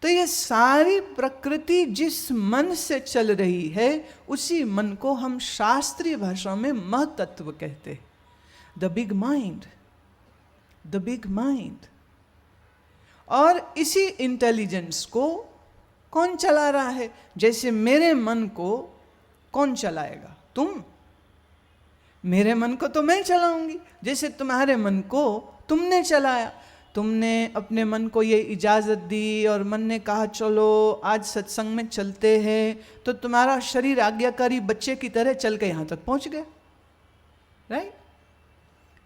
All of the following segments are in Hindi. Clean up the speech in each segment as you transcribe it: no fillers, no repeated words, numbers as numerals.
तो ये सारी प्रकृति जिस मन से चल रही है, उसी मन को हम शास्त्रीय भाषा में महतत्व कहते हैं। The big mind, the big mind. और इसी इंटेलिजेंस को कौन चला रहा है? जैसे मेरे मन को कौन चलाएगा? तुम। मेरे मन को तो मैं चलाऊंगी, जैसे तुम्हारे मन को तुमने चलाया। तुमने अपने मन को ये इजाज़त दी और मन ने कहा चलो आज सत्संग में चलते हैं, तो तुम्हारा शरीर आज्ञाकारी बच्चे की तरह चल के यहाँ तक पहुँच गया, राइट?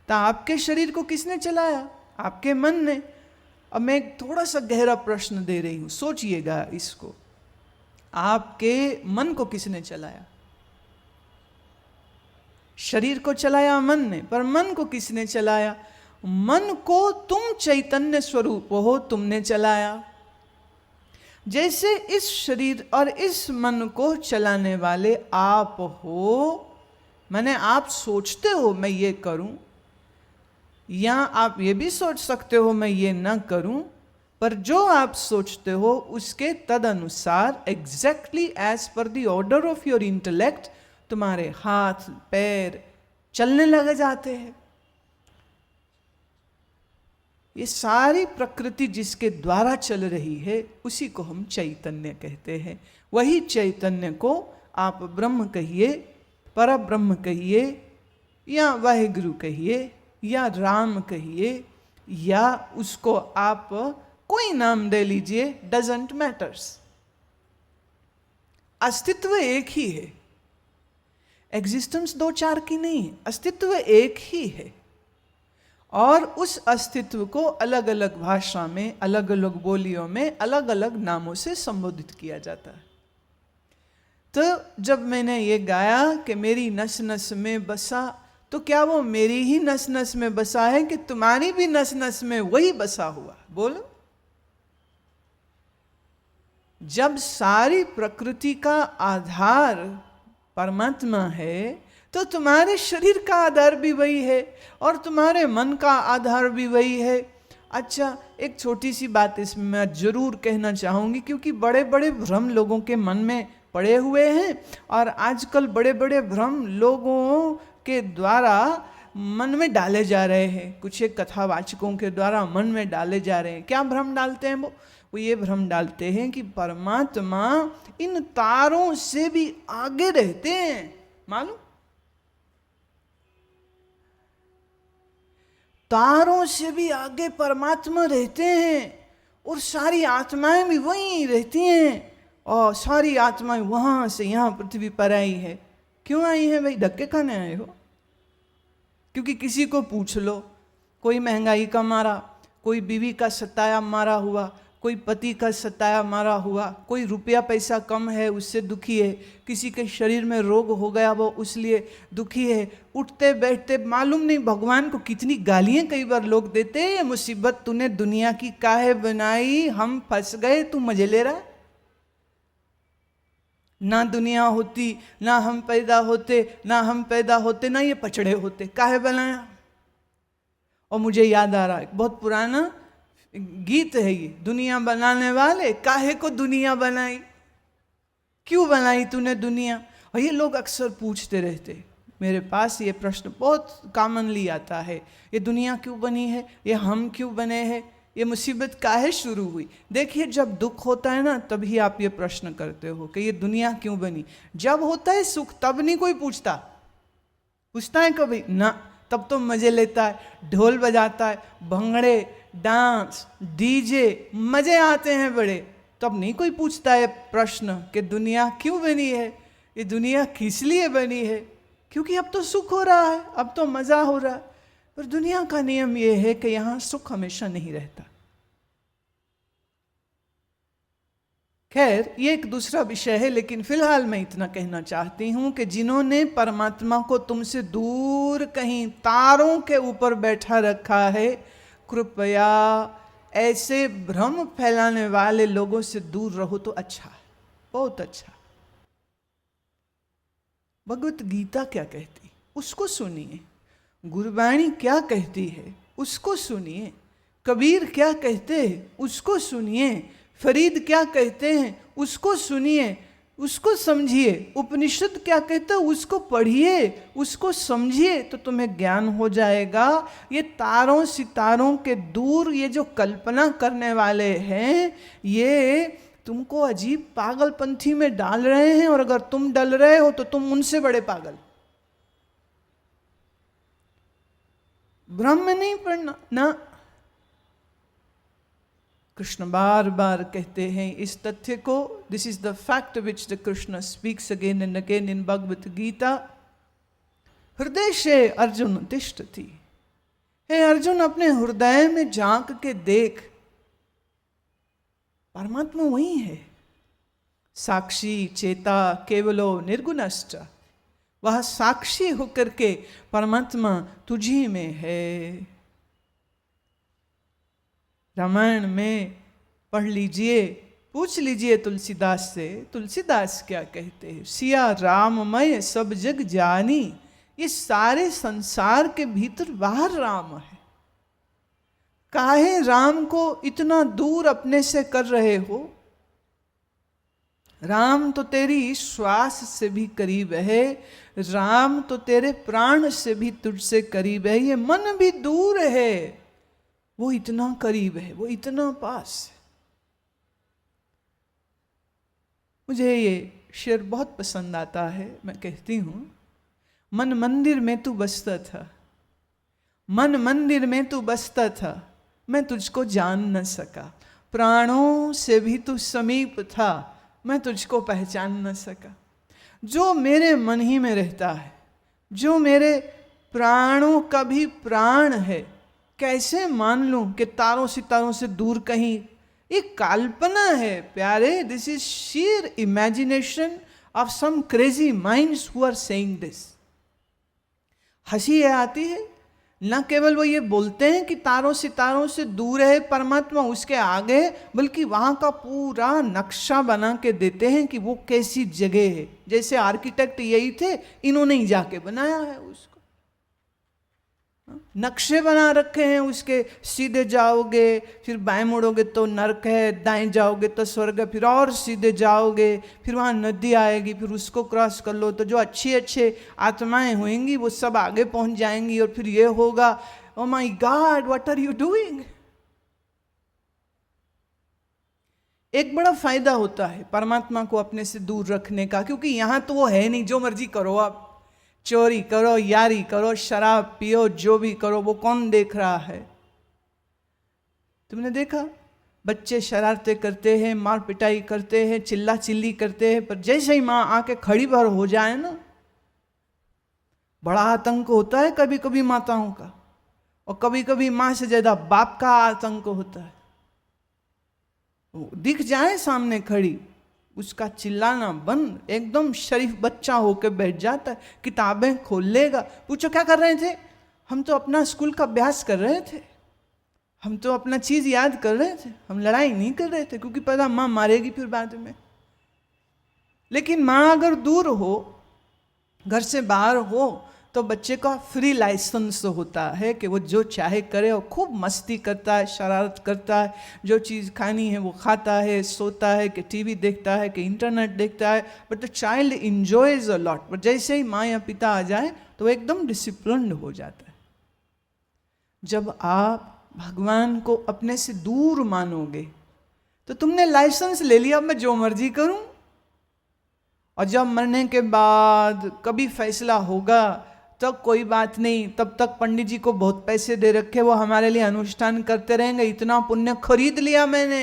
तो आपके शरीर को किसने चलाया? आपके मन ने। अब मैं एक थोड़ा सा गहरा प्रश्न दे रही हूँ, सोचिएगा इसको। आपके मन को किसने चलाया? शरीर को चलाया मन ने, पर मन को किसने चलाया? मन को तुम चैतन्य स्वरूप हो, तुमने चलाया। जैसे इस शरीर और इस मन को चलाने वाले आप हो, माने आप सोचते हो मैं ये करूं, या आप ये भी सोच सकते हो मैं ये ना करूं, पर जो आप सोचते हो उसके तदनुसार exactly as per the order of your intellect तुम्हारे हाथ पैर चलने लगे जाते हैं। ये सारी प्रकृति जिसके द्वारा चल रही है उसी को हम चैतन्य कहते हैं। वही चैतन्य को आप ब्रह्म कहिए, परब्रह्म कहिए, या वाहिगुरु कहिए, या राम कहिए, या उसको आप कोई नाम दे लीजिए, डजंट मैटर्स। अस्तित्व एक ही है। एग्जिस्टेंस दो चार की नहीं है, अस्तित्व एक ही है। और उस अस्तित्व को अलग अलग भाषा में, अलग अलग बोलियों में, अलग अलग नामों से संबोधित किया जाता है। तो जब मैंने ये गाया कि मेरी नस नस में बसा, तो क्या वो मेरी ही नस नस में बसा है कि तुम्हारी भी नस नस में वही बसा हुआ? बोलो। जब सारी प्रकृति का आधार परमात्मा है, तो तुम्हारे शरीर का आधार भी वही है और तुम्हारे मन का आधार भी वही है। अच्छा, एक छोटी सी बात इसमें मैं जरूर कहना चाहूँगी, क्योंकि बड़े बड़े भ्रम लोगों के मन में पड़े हुए हैं, और आजकल बड़े बड़े भ्रम लोगों के द्वारा मन में डाले जा रहे हैं। कुछ एक कथावाचकों के द्वारा मन में डाले जा रहे हैं। क्या भ्रम डालते हैं वो ये भ्रम डालते हैं कि परमात्मा इन तारों से भी आगे रहते हैं। मालूम? तारों से भी आगे परमात्मा रहते हैं, और सारी आत्माएं भी वहीं रहती हैं, और सारी आत्माएं वहां से यहाँ पृथ्वी पर आई है। क्यों आई है भाई? धक्के खाने आए हो? क्योंकि किसी को पूछ लो, कोई महंगाई का मारा, कोई बीवी का सताया मारा हुआ, कोई पति का सताया मारा हुआ, कोई रुपया पैसा कम है उससे दुखी है, किसी के शरीर में रोग हो गया वो उसलिए दुखी है। उठते बैठते मालूम नहीं भगवान को कितनी गालियां कई बार लोग देते हैं। मुसीबत तूने दुनिया की काहे बनाई, हम फंस गए, तू मजे ले रहा है। ना दुनिया होती, ना हम पैदा होते, ना हम पैदा होते, ना ये पचड़े होते, काहे बनाया। और मुझे याद आ रहा है, बहुत पुराना गीत है ये, दुनिया बनाने वाले काहे को दुनिया बनाई, क्यों बनाई तूने दुनिया। और ये लोग अक्सर पूछते रहते, मेरे पास ये प्रश्न बहुत कॉमनली आता है, ये दुनिया क्यों बनी है, ये हम क्यों बने हैं, ये मुसीबत काहे शुरू हुई। देखिए, जब दुख होता है ना, तभी आप ये प्रश्न करते हो कि ये दुनिया क्यों बनी। जब होता है सुख, तब नहीं कोई पूछता है कभी ना, तब तो मजे लेता है, ढोल बजाता है, भंगड़े, डांस, डीजे, मजे आते हैं बड़े। तब नहीं कोई पूछता है प्रश्न कि दुनिया क्यों बनी है, ये दुनिया किस लिए बनी है। क्योंकि अब तो सुख हो रहा है, अब तो मजा हो रहा है। पर दुनिया का नियम यह है कि यहां सुख हमेशा नहीं रहता। खैर, ये एक दूसरा विषय है, लेकिन फिलहाल मैं इतना कहना चाहती हूं कि जिन्होंने परमात्मा को तुमसे दूर कहीं तारों के ऊपर बैठा रखा है, कृपया ऐसे भ्रम फैलाने वाले लोगों से दूर रहो तो अच्छा है, बहुत अच्छा। भगवत गीता क्या कहती, उसको सुनिए। गुरबाणी क्या कहती है, उसको सुनिए। कबीर क्या कहते हैं, उसको सुनिए। फरीद क्या कहते हैं उसको सुनिए, उसको समझिए। उपनिषद क्या कहते हैं उसको पढ़िए, उसको समझिए, तो तुम्हें ज्ञान हो जाएगा। ये तारों सितारों के दूर ये जो कल्पना करने वाले हैं, ये तुमको अजीब पागलपंथी में डाल रहे हैं, और अगर तुम डल रहे हो तो तुम उनसे बड़े पागल। ब्रह्म नहीं पढ़ना ना। कृष्ण बार बार कहते हैं इस तथ्य को, this is the fact which the Krishna speaks again and again in Bhagavad Gita. हृदय से अर्जुन तिष्ठति, हे अर्जुन अपने हृदय में झांक के देख, परमात्मा वही है। साक्षी चेता केवलो निर्गुणश्च, वह साक्षी होकर के परमात्मा तुझी में है। रामायण में पढ़ लीजिए, पूछ लीजिए तुलसीदास से, तुलसीदास क्या कहते हैं। सिया राममय सब जग जानी, ये सारे संसार के भीतर बाहर राम है। काहे राम को इतना दूर अपने से कर रहे हो? राम तो तेरी श्वास से भी करीब है, राम तो तेरे प्राण से भी तुझसे करीब है। ये मन भी दूर है, वो इतना करीब है, वो इतना पास है। मुझे ये शेर बहुत पसंद आता है। मैं कहती हूँ, मन मंदिर में तू बसता था, मन मंदिर में तू बसता था, मैं तुझको जान न सका। प्राणों से भी तू समीप था, मैं तुझको पहचान न सका। जो मेरे मन ही में रहता है, जो मेरे प्राणों का भी प्राण है, कैसे मान लूं कि तारों सितारों से दूर कहीं? एक कल्पना है प्यारे। This is sheer imagination of some crazy minds who are saying this. हंसी आती है। न केवल वो ये बोलते हैं कि तारों सितारों से दूर है परमात्मा, उसके आगे, बल्कि वहां का पूरा नक्शा बना के देते हैं कि वो कैसी जगह है। जैसे आर्किटेक्ट यही थे, इन्होंने ही जाके बनाया है उसको। नक्शे बना रखे हैं उसके। सीधे जाओगे फिर बाएं मुड़ोगे तो नरक है, दाएं जाओगे तो स्वर्ग है, फिर और सीधे जाओगे फिर वहाँ नदी आएगी, फिर उसको क्रॉस कर लो तो जो अच्छी अच्छे आत्माएं होंगी वो सब आगे पहुंच जाएंगी, और फिर ये होगा। Oh my god, what are you doing? एक बड़ा फायदा होता है परमात्मा को अपने से दूर रखने का, क्योंकि यहाँ तो वो है नहीं, जो मर्जी करो आप, चोरी करो, यारी करो, शराब पियो, जो भी करो, वो कौन देख रहा है? तुमने देखा बच्चे शरारतें करते हैं, मार पिटाई करते हैं, चिल्ला चिल्ली करते हैं, पर जैसे ही माँ आके खड़ी भर हो जाए ना, बड़ा आतंक होता है कभी कभी माताओं का, और कभी कभी माँ से ज्यादा बाप का आतंक होता है। दिख जाए सामने खड़ी, उसका चिल्लाना बंद, एकदम शरीफ बच्चा होकर बैठ जाता है, किताबें खोल लेगा। पूछो क्या कर रहे थे? हम तो अपना स्कूल का अभ्यास कर रहे थे, हम तो अपना चीज याद कर रहे थे, हम लड़ाई नहीं कर रहे थे, क्योंकि पता माँ मारेगी फिर बाद में। लेकिन माँ अगर दूर हो, घर से बाहर हो, तो बच्चे का फ्री लाइसेंस होता है कि वो जो चाहे करे, और खूब मस्ती करता है, शरारत करता है, जो चीज़ खानी है वो खाता है, सोता है, कि टीवी देखता है, कि इंटरनेट देखता है, but the child enjoys a lot. But जैसे ही माँ या पिता आ जाए तो वो एकदम डिसिप्लिन्ड हो जाता है। जब आप भगवान को अपने से दूर मानोगे तो तुमने लाइसेंस ले लिया, अब मैं जो मर्जी करूं। और जब मरने के बाद कभी फैसला होगा तब कोई बात नहीं, तब तक पंडित जी को बहुत पैसे दे रखे, वो हमारे लिए अनुष्ठान करते रहेंगे। इतना पुण्य खरीद लिया मैंने।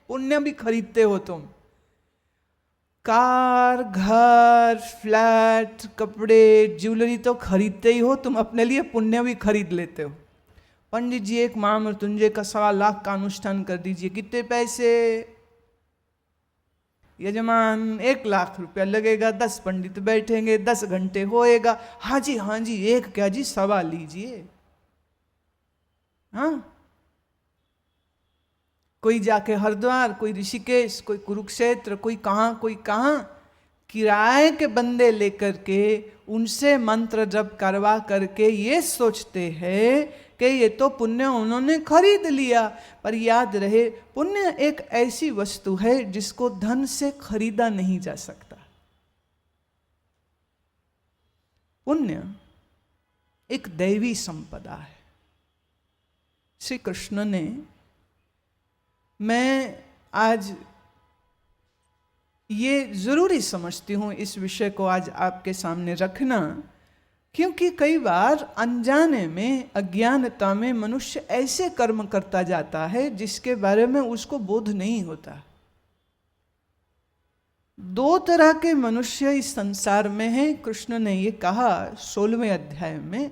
पुण्य भी खरीदते हो तुम, कार, घर, फ्लैट, कपड़े, ज्वेलरी तो खरीदते ही हो तुम, अपने लिए पुण्य भी खरीद लेते हो। पंडित जी एक महामृत्युंजय का 1.25 लाख का अनुष्ठान कर दीजिए, कितने पैसे? यजमान 1 लाख रुपया लगेगा, 10 पंडित बैठेंगे, 10 घंटे होएगा। हाँ जी, एक क्या जी, 1.25 लीजिए। हाँ, कोई जाके हरिद्वार, कोई ऋषिकेश, कोई कुरुक्षेत्र, कोई कहाँ। किराए के बंदे लेकर के उनसे मंत्र जप करवा करके ये सोचते हैं कि ये तो पुण्य उन्होंने खरीद लिया। पर याद रहे, पुण्य एक ऐसी वस्तु है जिसको धन से खरीदा नहीं जा सकता। पुण्य एक दैवी संपदा है। श्री कृष्ण ने, मैं आज ये जरूरी समझती हूं इस विषय को आज आपके सामने रखना, क्योंकि कई बार अनजाने में, अज्ञानता में मनुष्य ऐसे कर्म करता जाता है जिसके बारे में उसको बोध नहीं होता। दो तरह के मनुष्य इस संसार में हैं, कृष्ण ने ये कहा 16वें अध्याय में।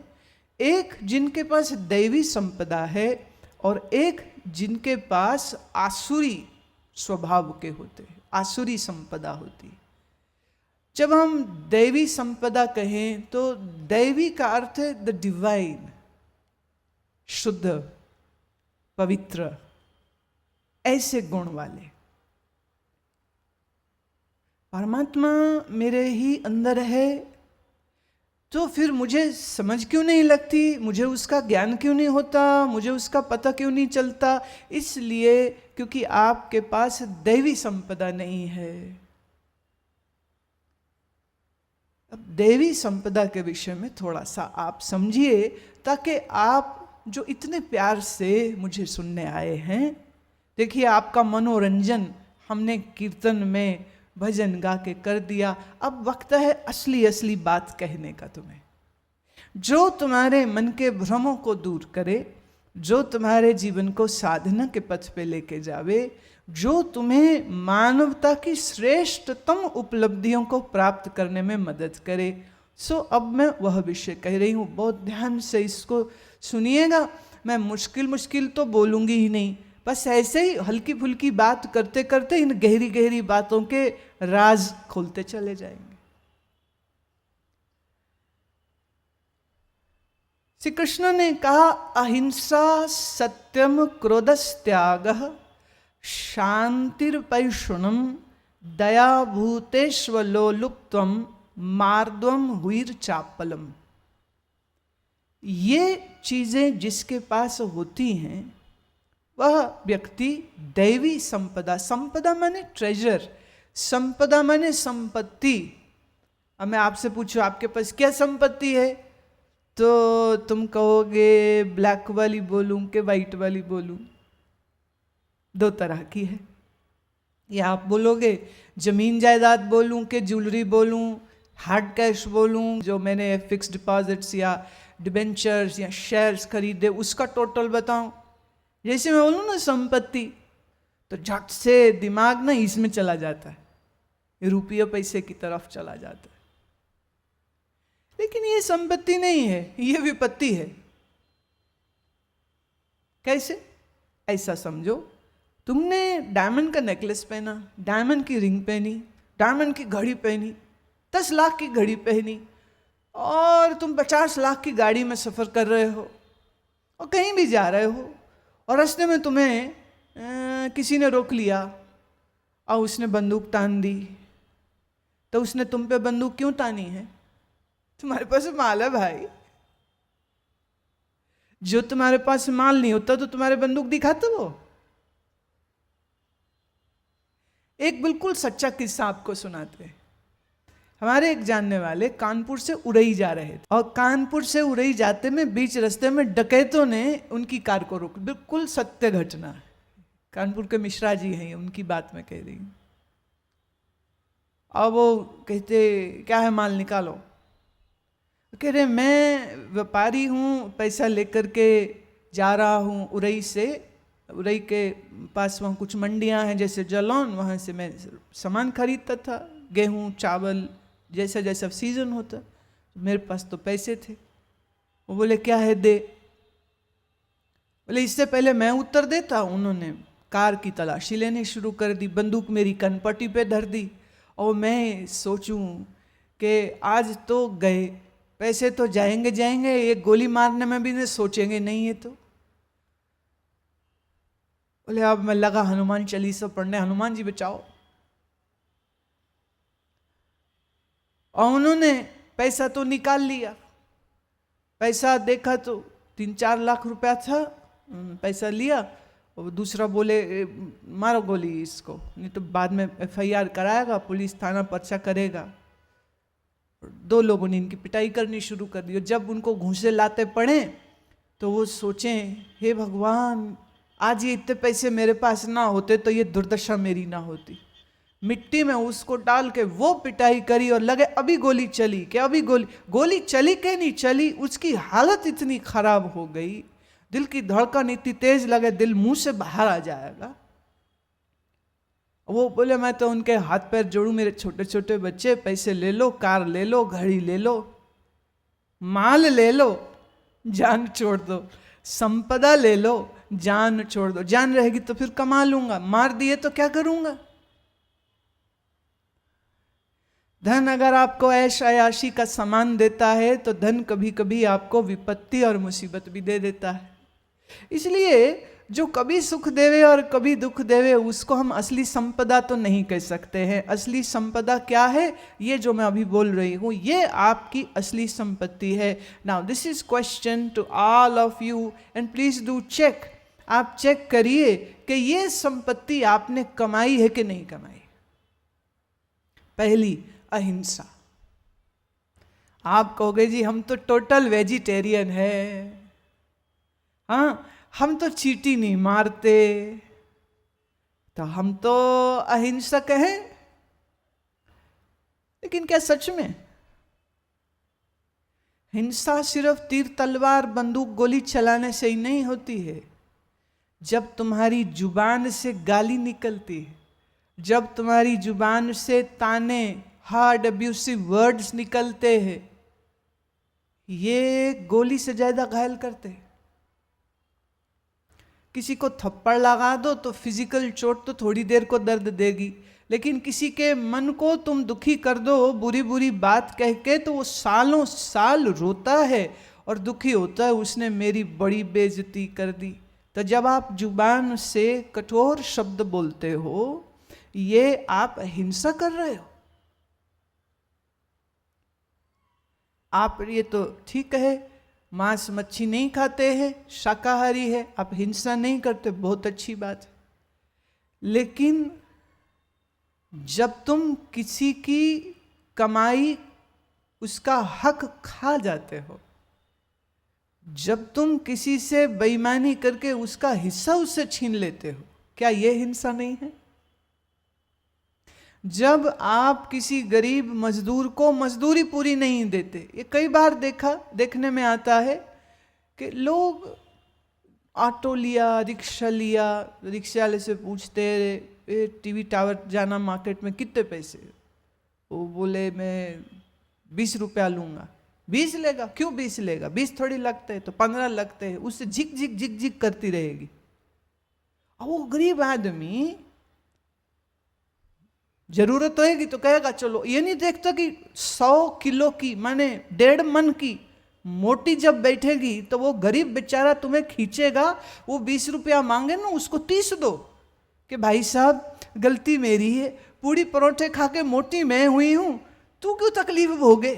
एक जिनके पास दैवी संपदा है और एक जिनके पास आसुरी स्वभाव के होते हैं, आसुरी संपदा होती। जब हम दैवी संपदा कहें तो दैवी का अर्थ है द डिवाइन, शुद्ध, पवित्र, ऐसे गुण वाले। परमात्मा मेरे ही अंदर है, तो फिर मुझे समझ क्यों नहीं लगती, मुझे उसका ज्ञान क्यों नहीं होता, मुझे उसका पता क्यों नहीं चलता? इसलिए क्योंकि आपके पास दैवी संपदा नहीं है। अब दैवी संपदा के विषय में थोड़ा सा आप समझिए, ताकि आप जो इतने प्यार से मुझे सुनने आए हैं, देखिए आपका मनोरंजन हमने कीर्तन में भजन गा के कर दिया। अब वक्त है असली असली बात कहने का तुम्हें, जो तुम्हारे मन के भ्रमों को दूर करे, जो तुम्हारे जीवन को साधना के पथ पे लेके जावे, जो तुम्हें मानवता की श्रेष्ठतम उपलब्धियों को प्राप्त करने में मदद करे। सो अब मैं वह विषय कह रही हूँ, बहुत ध्यान से इसको सुनिएगा। मैं मुश्किल तो बोलूँगी ही नहीं, बस ऐसे ही हल्की फुल्की बात करते करते इन गहरी गहरी बातों के राज खोलते चले जाएंगे। श्री कृष्ण ने कहा, अहिंसा सत्यम क्रोधस्त्यागः शांतिर्पैशुनम दया भूतेष्वलोलुप्त्वम मार्द्वम हुईर चापलम। ये चीजें जिसके पास होती हैं वह व्यक्ति दैवी संपदा, संपदा माने ट्रेजर, संपदा माने संपत्ति। अब मैं आपसे पूछूं आपके पास क्या संपत्ति है, तो तुम कहोगे ब्लैक वाली बोलूं कि वाइट वाली बोलूं? दो तरह की है। या आप बोलोगे जमीन जायदाद बोलूं कि ज्वेलरी बोलूं, हार्ड कैश बोलूं, जो मैंने फिक्स डिपॉजिट्स या डिबेंचर्स या शेयर्स खरीदे उसका टोटल बताऊं। जैसे मैं बोलूं ना संपत्ति, तो झट से दिमाग ना इसमें चला जाता है, रुपये पैसे की तरफ चला जाता है। लेकिन ये संपत्ति नहीं है, ये विपत्ति है। कैसे? ऐसा समझो, तुमने डायमंड का नेकलेस पहना, डायमंड की रिंग पहनी, डायमंड की घड़ी पहनी, 10 लाख की घड़ी पहनी, और तुम 50 लाख की गाड़ी में सफ़र कर रहे हो और कहीं भी जा रहे हो, और रास्ते में तुम्हें किसी ने रोक लिया और उसने बंदूक तान दी। तो उसने तुम पे बंदूक क्यों तानी है? तुम्हारे पास माल है भाई। जो तुम्हारे पास माल नहीं होता तो तुम्हारे बंदूक दिखाते वो। एक बिल्कुल सच्चा किस्सा आपको सुनाते हैं। हमारे एक जानने वाले कानपुर से उरई जा रहे थे, और कानपुर से उरई जाते में बीच रास्ते में डकैतों ने उनकी कार को रोक। बिल्कुल सत्य घटना है, कानपुर के मिश्रा जी हैं, उनकी बात मैं कह रही हूँ। अब वो कहते क्या है, माल निकालो। कह रहे मैं व्यापारी हूँ, पैसा लेकर के जा रहा हूँ उरई से, उरई के पास वहाँ कुछ मंडियाँ हैं जैसे जलौन, वहाँ से मैं सामान खरीदता था, गेहूँ चावल जैसा जैसा सीजन होता। मेरे पास तो पैसे थे। वो बोले क्या है दे। बोले इससे पहले मैं उत्तर देता, उन्होंने कार की तलाशी लेनी शुरू कर दी, बंदूक मेरी कनपट्टी पे धर दी, और मैं सोचूं कि आज तो गए, पैसे तो जाएंगे जाएंगे, एक गोली मारने में भी नहीं सोचेंगे नहीं है तो। बोले अब मैं लगा हनुमान चालीसा पढ़ने, हनुमान जी बचाओ। और उन्होंने पैसा तो निकाल लिया। पैसा देखा तो 3-4 लाख रुपया था, पैसा लिया। और दूसरा बोले मारो गोली इसको, नहीं तो बाद में FIR कराएगा, पुलिस थाना पर्चा करेगा। 2 लोगों ने इनकी पिटाई करनी शुरू कर दी। और जब उनको घूंसे लाते पड़े तो वो सोचें, हे भगवान, आज ये इतने पैसे मेरे पास ना होते तो ये दुर्दशा मेरी ना होती। मिट्टी में उसको डाल के वो पिटाई करी और लगे अभी गोली चली कि अभी गोली चली के नहीं चली, उसकी हालत इतनी खराब हो गई, दिल की धड़कन इतनी तेज लगे दिल मुंह से बाहर आ जाएगा। वो बोले मैं तो उनके हाथ पैर जोड़ू, मेरे छोटे छोटे बच्चे, पैसे ले लो, कार ले लो, घड़ी ले लो, माल ले लो, जान छोड़ दो, संपदा ले लो, जान छोड़ दो। जान रहेगी तो फिर कमा लूंगा, मार दिए तो क्या करूंगा। धन अगर आपको ऐश आयाशी का सामान देता है तो धन कभी कभी आपको विपत्ति और मुसीबत भी दे देता है। इसलिए जो कभी सुख देवे और कभी दुख देवे उसको हम असली संपदा तो नहीं कह सकते हैं। असली संपदा क्या है, ये जो मैं अभी बोल रही हूँ, ये आपकी असली संपत्ति है। Now this is question to all of you and please do check. आप चेक करिए कि ये संपत्ति आपने कमाई है कि नहीं कमाई। पहली, अहिंसा। आप कहोगे जी हम तो टोटल वेजिटेरियन है, हाँ हम तो चींटी नहीं मारते, तो हम तो अहिंसक हैं। लेकिन क्या सच में हिंसा सिर्फ तीर तलवार बंदूक गोली चलाने से ही नहीं होती है? जब तुम्हारी जुबान से गाली निकलती है, जब तुम्हारी जुबान से ताने, हार्ड अब्यूसिव वर्ड्स निकलते हैं, ये गोली से ज्यादा घायल करते हैं। किसी को थप्पड़ लगा दो तो फिजिकल चोट तो थोड़ी देर को दर्द देगी, लेकिन किसी के मन को तुम दुखी कर दो बुरी बुरी बात कह के तो वो सालों साल रोता है और दुखी होता है, उसने मेरी बड़ी बेइज्जती कर दी। तो जब आप जुबान से कठोर शब्द बोलते हो, ये आप हिंसा कर रहे हो। आप ये तो ठीक है, मांस मच्छी नहीं खाते हैं, शाकाहारी है, आप हिंसा नहीं करते, बहुत अच्छी बात है। लेकिन जब तुम किसी की कमाई, उसका हक खा जाते हो, जब तुम किसी से बेईमानी करके उसका हिस्सा उससे छीन लेते हो, क्या यह हिंसा नहीं है? जब आप किसी गरीब मजदूर को मजदूरी पूरी नहीं देते, ये कई बार देखने में आता है कि लोग ऑटो लिया, रिक्शा लिया, रिक्शा वाले से पूछते टीवी टावर जाना मार्केट में कितने पैसे, वो बोले मैं 20 रुपया लूँगा। 20 लेगा? क्यों 20 लेगा? 20 थोड़ी लगते हैं, तो 15 लगते हैं। उससे झिक झिक झिक झिक करती रहेगी। और वो गरीब आदमी जरूरत होएगी तो कहेगा चलो। ये नहीं देखता कि 100 किलो की माने 1.5 मन की मोटी जब बैठेगी तो वो गरीब बेचारा तुम्हें खींचेगा। वो 20 रुपया मांगे ना, उसको 30 दो कि भाई साहब गलती मेरी है, पूड़ी परोठे खा के मोटी मैं हुई हूं, तू क्यों तकलीफ भोगे?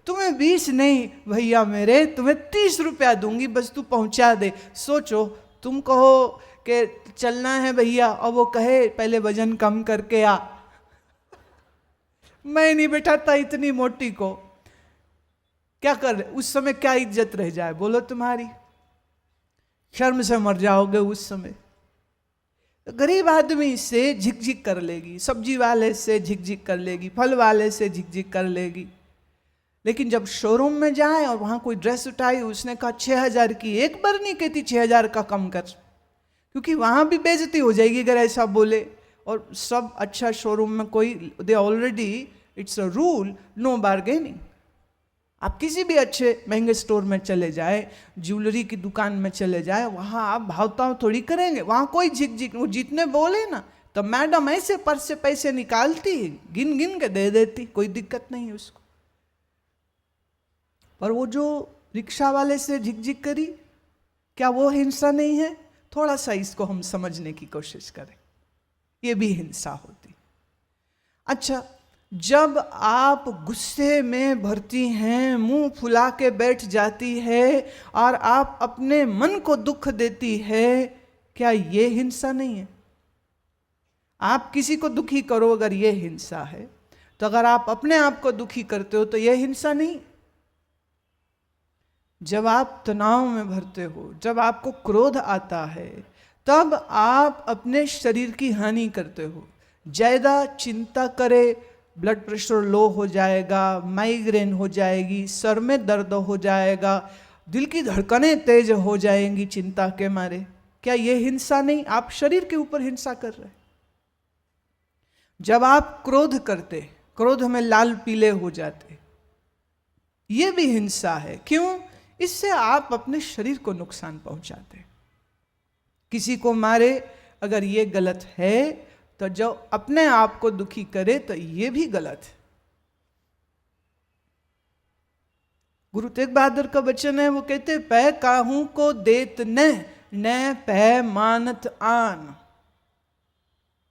तुम्हें 20 नहीं भैया मेरे, तुम्हें 30 रुपया दूंगी, बस तू पहुंचा दे। सोचो, तुम कहो कि चलना है भैया और वो कहे पहले वजन कम करके आ, मैं नहीं बैठाता इतनी मोटी को, क्या कर रहे? उस समय क्या इज्जत रह जाए बोलो तुम्हारी? शर्म से मर जाओगे उस समय। तो गरीब आदमी से झिकझिक कर लेगी, सब्जी वाले से झिकझिक कर लेगी, फल वाले से झिकझिक कर लेगी। लेकिन जब शोरूम में जाए और वहां कोई ड्रेस उठाई, उसने कहा 6000 की, एक बार नहीं कहती 6000 का कम कर, क्योंकि वहां भी बेइज्जती हो जाएगी अगर ऐसा बोले। और सब अच्छा शोरूम में कोई, they already it's a rule, no bargaining. आप किसी भी अच्छे महंगे स्टोर में चले जाए, ज्वेलरी की दुकान में चले जाए, वहां आप भावताव थोड़ी करेंगे, वहां कोई झिकझिक। वो जितने बोले ना तो मैडम ऐसे पर्स से पैसे निकालती, गिन गिन के दे देती, कोई दिक्कत नहीं है उसको। पर वो जो रिक्शा वाले से झिकझिक करी, क्या वो हिंसा नहीं है? थोड़ा सा इसको हम समझने की कोशिश करें, ये भी हिंसा होती। अच्छा, जब आप गुस्से में भरती हैं, मुंह फुला के बैठ जाती है और आप अपने मन को दुख देती है, क्या ये हिंसा नहीं है? आप किसी को दुखी करो अगर ये हिंसा है, तो अगर आप अपने आप को दुखी करते हो तो ये हिंसा नहीं। जब आप तनाव में भरते हो, जब आपको क्रोध आता है, तब आप अपने शरीर की हानि करते हो। ज्यादा चिंता करे, ब्लड प्रेशर लो हो जाएगा, माइग्रेन हो जाएगी, सर में दर्द हो जाएगा, दिल की धड़कनें तेज हो जाएंगी चिंता के मारे। क्या ये हिंसा नहीं? आप शरीर के ऊपर हिंसा कर रहे हैं। जब आप क्रोध करते, क्रोध में लाल पीले हो जाते, ये भी हिंसा है। क्यों? इससे आप अपने शरीर को नुकसान पहुंचाते। किसी को मारे अगर ये गलत है, तो जो अपने आप को दुखी करे तो ये भी गलत है। गुरु तेग बहादुर का वचन है, वो कहते पै काहू को देत न पै मानत आन।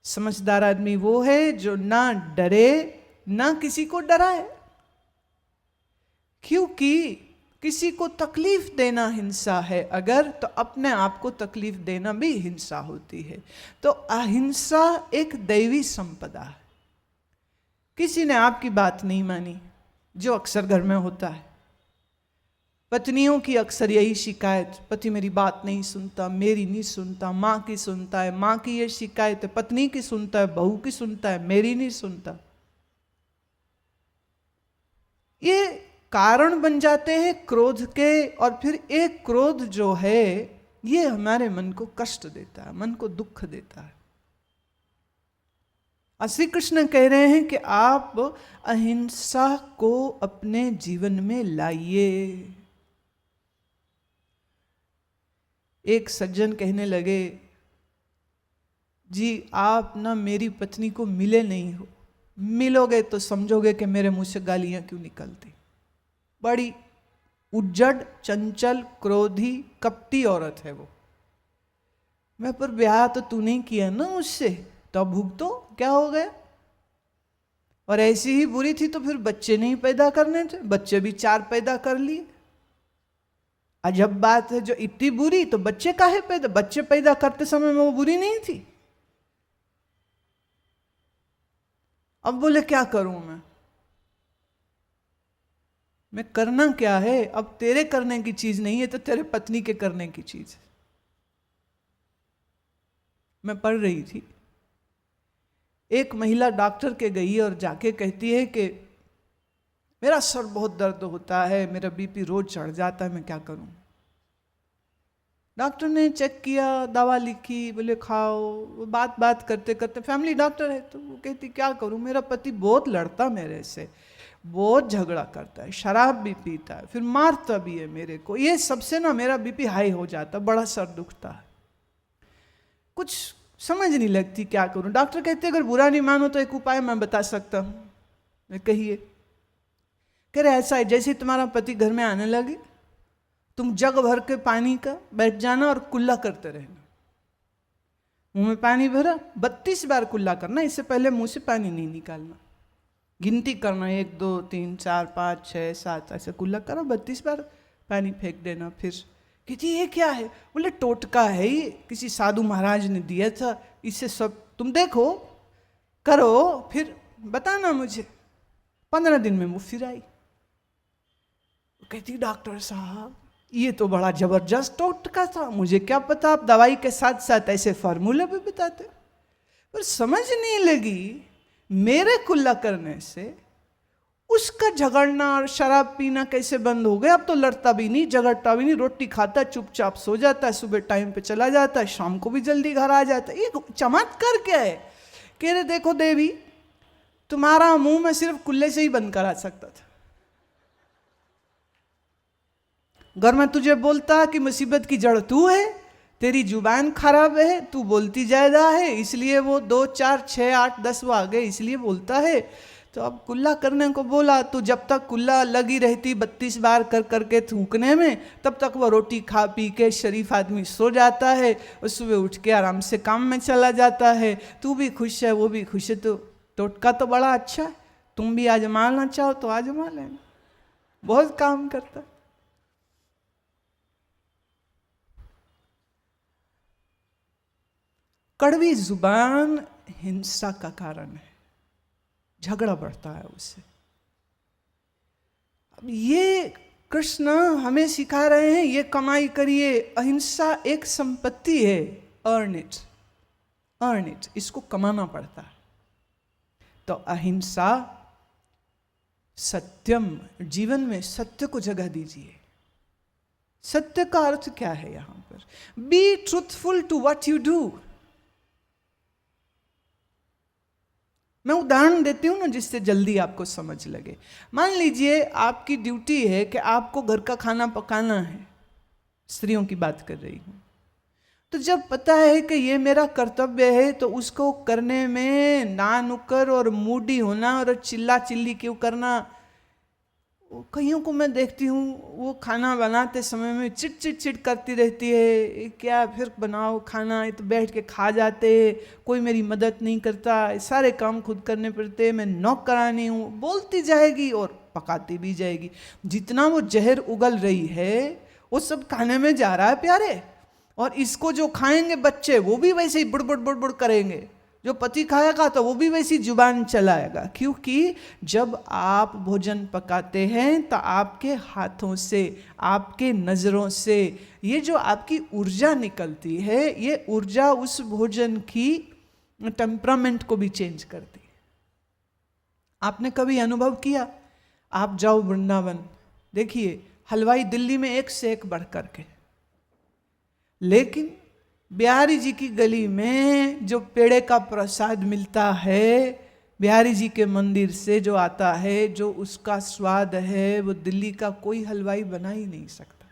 समझदार आदमी वो है जो ना डरे ना किसी को डराए, क्योंकि किसी को तकलीफ देना हिंसा है अगर, तो अपने आप को तकलीफ देना भी हिंसा होती है। तो अहिंसा एक दैवी संपदा है। किसी ने आपकी बात नहीं मानी, जो अक्सर घर में होता है। पत्नियों की अक्सर यही शिकायत, पति मेरी बात नहीं सुनता, मेरी नहीं सुनता, माँ की सुनता है, माँ की ये शिकायत है, पत्नी की सुनता है, बहू की सुनता है, मेरी नहीं सुनता। ये कारण बन जाते हैं क्रोध के, और फिर एक क्रोध जो है ये हमारे मन को कष्ट देता है, मन को दुख देता है। और श्री कृष्ण कह रहे हैं कि आप अहिंसा को अपने जीवन में लाइए। एक सज्जन कहने लगे, जी आप ना मेरी पत्नी को मिले नहीं हो, मिलोगे तो समझोगे कि मेरे मुंह से गालियां क्यों निकलती। बड़ी उज्जड, चंचल, क्रोधी, कपटी औरत है वो। मैं पर ब्याह तो तू नहीं किया ना मुझसे, तो भुगतो, क्या हो गया? और ऐसी ही बुरी थी तो फिर बच्चे नहीं पैदा करने थे, बच्चे भी 4 पैदा कर लिए। अजब बात है, जो इतनी बुरी तो बच्चे काहे पैदा, बच्चे पैदा करते समय में वो बुरी नहीं थी। अब बोले क्या करूं मैं करना क्या है? अब तेरे करने की चीज नहीं है तो तेरे पत्नी के करने की चीज है। मैं पढ़ रही थी, एक महिला डॉक्टर के गई और जाके कहती है कि मेरा सर बहुत दर्द होता है, मेरा बीपी रोज चढ़ जाता है, मैं क्या करूं? डॉक्टर ने चेक किया, दवा लिखी, बोले खाओ। वो बात करते करते, फैमिली डॉक्टर है तो वो कहती क्या करूं, मेरा पति बहुत लड़ता मेरे से, बहुत झगड़ा करता है, शराब भी पीता है, फिर मारता भी है मेरे को, ये सबसे ना मेरा बीपी हाई हो जाता, बड़ा सर दुखता है, कुछ समझ नहीं लगती क्या करूं। डॉक्टर कहते अगर बुरा नहीं मानो तो एक उपाय मैं बता सकता हूं। मैं कहिए? कह रहे ऐसा है, जैसे तुम्हारा पति घर में आने लगे, तुम जग भर के पानी का बैठ जाना और कुल्ला करते रहना। मुंह में पानी भरा, 32 बार कुल्ला करना, इससे पहले मुंह से पानी नहीं निकालना। गिनती करना, 1 2 3 4 5 6 7, ऐसे कुल्ला करो, 32 बार पानी फेंक देना। फिर कहती ये क्या है? बोले टोटका है, ये किसी साधु महाराज ने दिया था, इससे सब तुम देखो करो, फिर बताना मुझे। 15 दिन में वो फिर आई। कहती डॉक्टर साहब ये तो बड़ा जबरदस्त टोटका था, मुझे क्या पता आप दवाई के साथ साथ ऐसे फार्मूला भी बताते। पर समझ नहीं लगी मेरे कुल्ला करने से उसका झगड़ना और शराब पीना कैसे बंद हो गया। अब तो लड़ता भी नहीं, झगड़ता भी नहीं, रोटी खाता चुपचाप सो जाता है, सुबह टाइम पे चला जाता है, शाम को भी जल्दी घर आ जाता है। ये चमत्कार क्या है? कह रहे देखो देवी, तुम्हारा मुंह में सिर्फ कुल्ले से ही बंद करा सकता था। घर में तुझे बोलता कि मुसीबत की जड़ तू है, तेरी जुबान खराब है, तू बोलती ज्यादा है, इसलिए वो 2 4 6 8 10 वो आ गए, इसलिए बोलता है। तो अब कुल्ला करने को बोला, तो जब तक कुल्ला लगी रहती 32 बार कर करके थूकने में, तब तक वो रोटी खा पी के शरीफ आदमी सो जाता है और सुबह उठ के आराम से काम में चला जाता है। तू भी खुश है, वो भी खुश है, तो टोटका तो बड़ा अच्छा है। तुम भी आजमाना चाहो तो आजमा लेना, बहुत काम करता है। कड़वी जुबान हिंसा का कारण है, झगड़ा बढ़ता है उससे। अब ये कृष्ण हमें सिखा रहे हैं, ये कमाई करिए, अहिंसा एक संपत्ति है, अर्न इट, इसको कमाना पड़ता है। तो अहिंसा, सत्यम, जीवन में सत्य को जगह दीजिए। सत्य का अर्थ क्या है यहां पर? Be truthful to what you do. मैं उदाहरण देती हूं ना, जिससे जल्दी आपको समझ लगे। मान लीजिए आपकी ड्यूटी है कि आपको घर का खाना पकाना है, स्त्रियों की बात कर रही हूं। तो जब पता है कि ये मेरा कर्तव्य है, तो उसको करने में ना नुक्कर और मूडी होना और चिल्ला चिल्ली क्यों करना। कईयों को मैं देखती हूँ, वो खाना बनाते समय में चिट चिट चिट करती रहती है, क्या फिर बनाओ खाना, ये तो बैठ के खा जाते, कोई मेरी मदद नहीं करता, सारे काम खुद करने पड़ते, मैं नौकरानी हूँ, बोलती जाएगी और पकाती भी जाएगी। जितना वो जहर उगल रही है वो सब खाने में जा रहा है प्यारे। और इसको जो खाएंगे बच्चे, वो भी वैसे ही बुड़बुड़ बुड़बुड़ करेंगे। जो पति खाएगा तो वो भी वैसी जुबान चलाएगा। क्योंकि जब आप भोजन पकाते हैं तो आपके हाथों से, आपके नज़रों से ये जो आपकी ऊर्जा निकलती है, ये ऊर्जा उस भोजन की टेम्परामेंट को भी चेंज करती है। आपने कभी अनुभव किया? आप जाओ वृंदावन, देखिए हलवाई दिल्ली में एक से एक बढ़ करके, लेकिन बिहारी जी की गली में जो पेड़े का प्रसाद मिलता है, बिहारी जी के मंदिर से जो आता है, जो उसका स्वाद है, वो दिल्ली का कोई हलवाई बना ही नहीं सकता।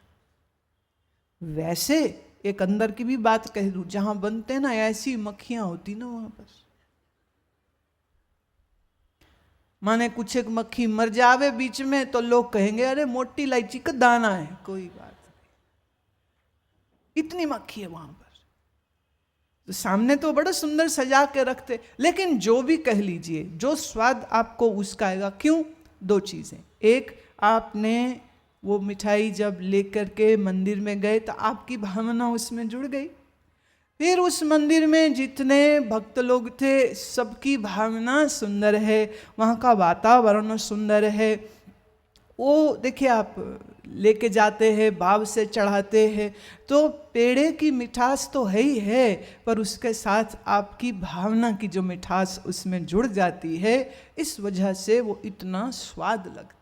वैसे एक अंदर की भी बात कह दूं, जहां बनते ना ऐसी मक्खियां होती ना वहां पर, माने कुछ एक मक्खी मर जावे बीच में तो लोग कहेंगे अरे मोटी इलायची का दाना है, कोई बात नहीं, इतनी मक्खी है वहां पर। तो सामने तो बड़ा सुंदर सजा के रखते, लेकिन जो भी कह लीजिए, जो स्वाद आपको उसका आएगा। क्यों? दो चीजें। एक, आपने वो मिठाई जब लेकर के मंदिर में गए तो आपकी भावना उसमें जुड़ गई। फिर उस मंदिर में जितने भक्त लोग थे, सबकी भावना सुंदर है, वहाँ का वातावरण सुंदर है। वो देखिए आप लेके जाते हैं, भाव से चढ़ाते हैं, तो पेड़े की मिठास तो है ही है, पर उसके साथ आपकी भावना की जो मिठास उसमें जुड़ जाती है, इस वजह से वो इतना स्वाद लगता है।